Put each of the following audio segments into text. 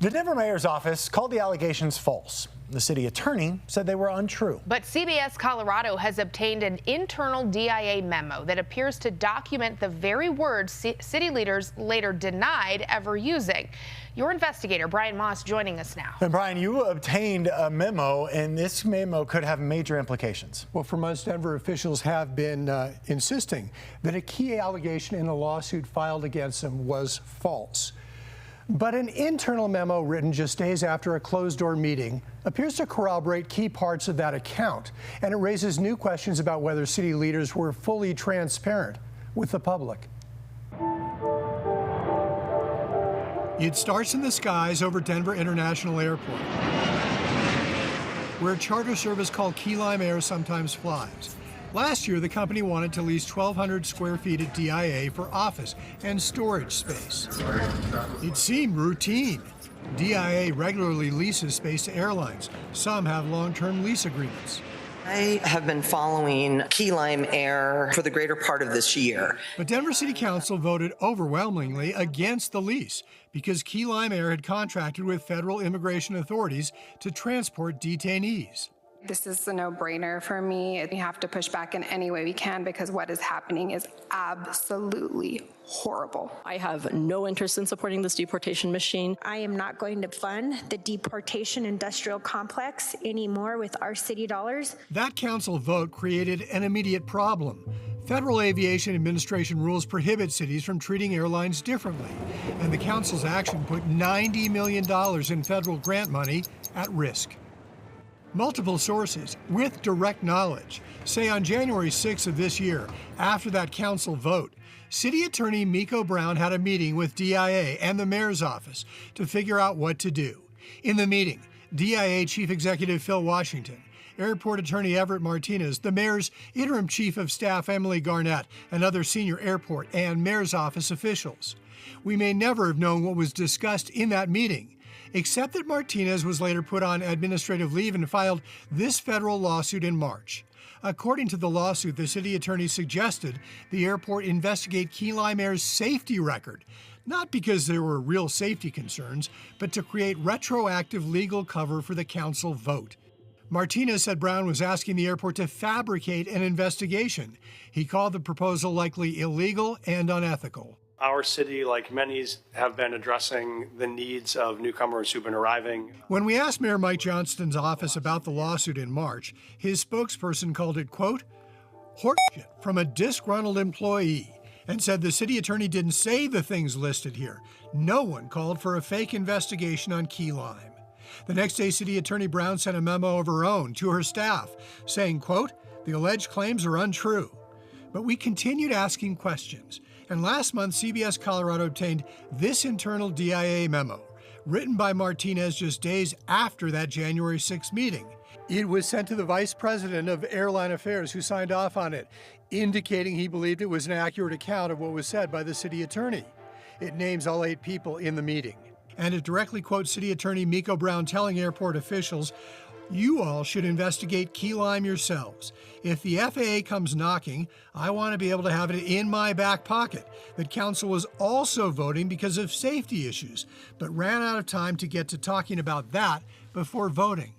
The Denver mayor's office called the allegations false. The city attorney said they were untrue. But CBS Colorado has obtained an internal DIA memo that appears to document the very words city leaders later denied ever using. Your investigator, Brian Moss, joining us now. And Brian, you obtained a memo, and this memo could have major implications. Well, for months, Denver officials have been insisting that a key allegation in a lawsuit filed against them was false. But an internal memo written just days after a closed-door meeting appears to corroborate key parts of that account, and it raises new questions about whether city leaders were fully transparent with the public. It starts in the skies over Denver International Airport, where a charter service called Key Lime Air sometimes flies. Last year, the company wanted to lease 1,200 square feet at DIA for office and storage space. It seemed routine. DIA regularly leases space to airlines. Some have long-term lease agreements. I have been following Key Lime Air for the greater part of this year. But Denver City Council voted overwhelmingly against the lease because Key Lime Air had contracted with federal immigration authorities to transport detainees. This is a no-brainer for me. We have to push back in any way we can because what is happening is absolutely horrible. I have no interest in supporting this deportation machine. I am not going to fund the deportation industrial complex anymore with our city dollars. That council vote created an immediate problem. Federal Aviation Administration rules prohibit cities from treating airlines differently, and the council's action put $90 million in federal grant money at risk. Multiple sources with direct knowledge say on January 6th of this year, after that council vote, City Attorney Miko Brown had a meeting with DIA and the mayor's office to figure out what to do. In the meeting, DIA Chief Executive Phil Washington, Airport Attorney Everett Martinez, the mayor's interim chief of staff Emily Garnett, and other senior airport and mayor's office officials. We may never have known what was discussed in that meeting, except that Martinez was later put on administrative leave and filed this federal lawsuit in March. According to the lawsuit, the city attorney suggested the airport investigate Key Lime Air's safety record, not because there were real safety concerns, but to create retroactive legal cover for the council vote. Martinez said Brown was asking the airport to fabricate an investigation. He called the proposal likely illegal and unethical. Our city, like many, have been addressing the needs of newcomers who've been arriving. When we asked Mayor Mike Johnston's office about the lawsuit in March, his spokesperson called it, quote, horseshit from a disgruntled employee, and said the city attorney didn't say the things listed here. No one called for a fake investigation on Key Lime. The next day, City Attorney Brown sent a memo of her own to her staff saying, quote, the alleged claims are untrue. But we continued asking questions. And last month, CBS Colorado obtained this internal DIA memo, written by Martinez just days after that January 6th meeting. It was sent to the Vice President of Airline Affairs, who signed off on it, indicating he believed it was an accurate account of what was said by the city attorney. It names all 8 people in the meeting. And it directly quotes City Attorney Miko Brown telling airport officials, you all should investigate Key Lime yourselves. If the FAA comes knocking, I want to be able to have it in my back pocket that council was also voting because of safety issues, but ran out of time to get to talking about that before voting.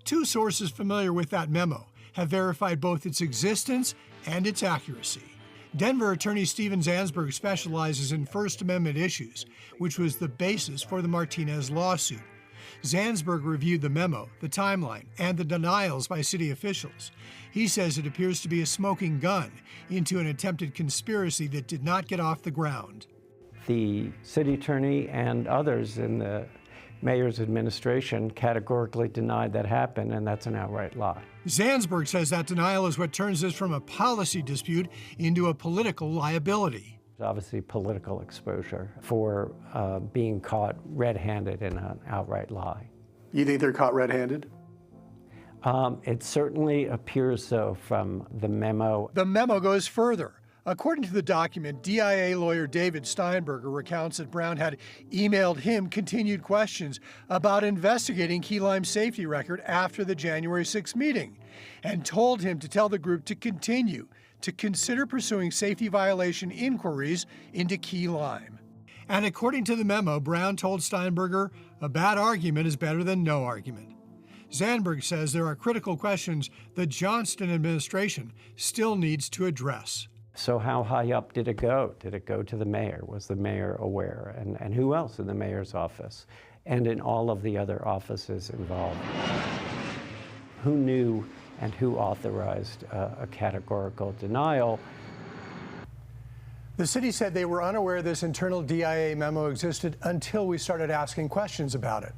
2 sources familiar with that memo have verified both its existence and its accuracy. Denver Attorney Steven Zansberg specializes in First Amendment issues, which was the basis for the Martinez lawsuit. Zansberg reviewed the memo, the timeline, and the denials by city officials. He says it appears to be a smoking gun into an attempted conspiracy that did not get off the ground. The city attorney and others in the mayor's administration categorically denied that happened, and that's an outright lie. Zansberg says that denial is what turns this from a policy dispute into a political liability. Obviously political exposure for being caught red-handed in an outright lie. You think they're caught red-handed? It certainly appears so from the memo. The memo goes further. According to the document, DIA lawyer David Steinberger recounts that Brown had emailed him continued questions about investigating Key Lime's safety record after the January 6th meeting, and told him to tell the group to continue to consider pursuing safety violation inquiries into Key Lime. And according to the memo, Brown told Steinberger, a bad argument is better than no argument. Zandberg says there are critical questions the Johnston administration still needs to address. So how high up did it go? Did it go to the mayor? Was the mayor aware? And who else in the mayor's office? And in all of the other offices involved? Who knew and who authorized a categorical denial? The city said they were unaware this internal DIA memo existed until we started asking questions about it.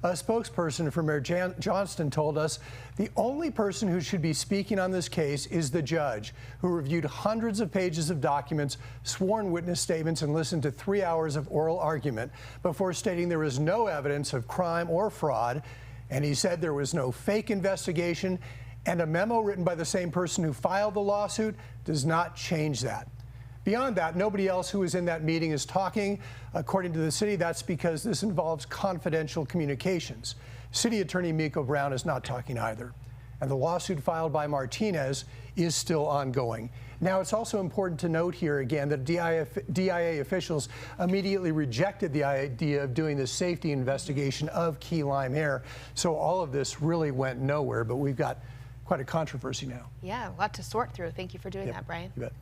A spokesperson for Mayor Johnston told us the only person who should be speaking on this case is the judge, who reviewed hundreds of pages of documents, sworn witness statements, and listened to 3 hours of oral argument before stating there was no evidence of crime or fraud. And he said there was no fake investigation, and a memo written by the same person who filed the lawsuit does not change that. Beyond that, nobody else who was in that meeting is talking. According to the city, that's because this involves confidential communications. City Attorney Miko Brown is not talking either. And the lawsuit filed by Martinez is still ongoing. Now, it's also important to note here again that DIA officials immediately rejected the idea of doing the safety investigation of key lime air. So all of this really went nowhere, but we've got quite a controversy now. Yeah, a lot to sort through. Thank you for doing that, Brian. You bet.